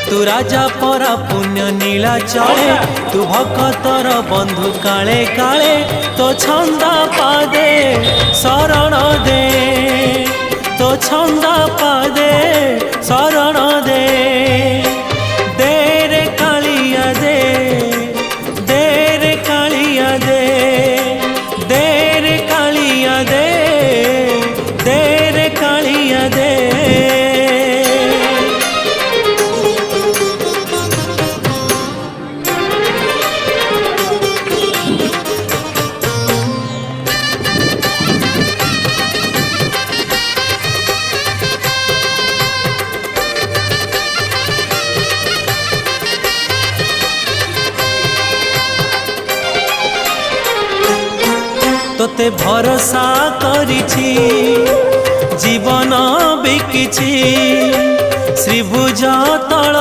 तू राजा परा पुण्य नीला चले तू भक्तर बंधु काले काले तो छंदा पादे शरण दे तो छंदा पादे शरण दे देरे कालिया दे देरे कालिया दे देरे कालिया दे देरे कालिया दे। तोते भरोसा करिछि जीवन बिकिछि श्रीभुज तल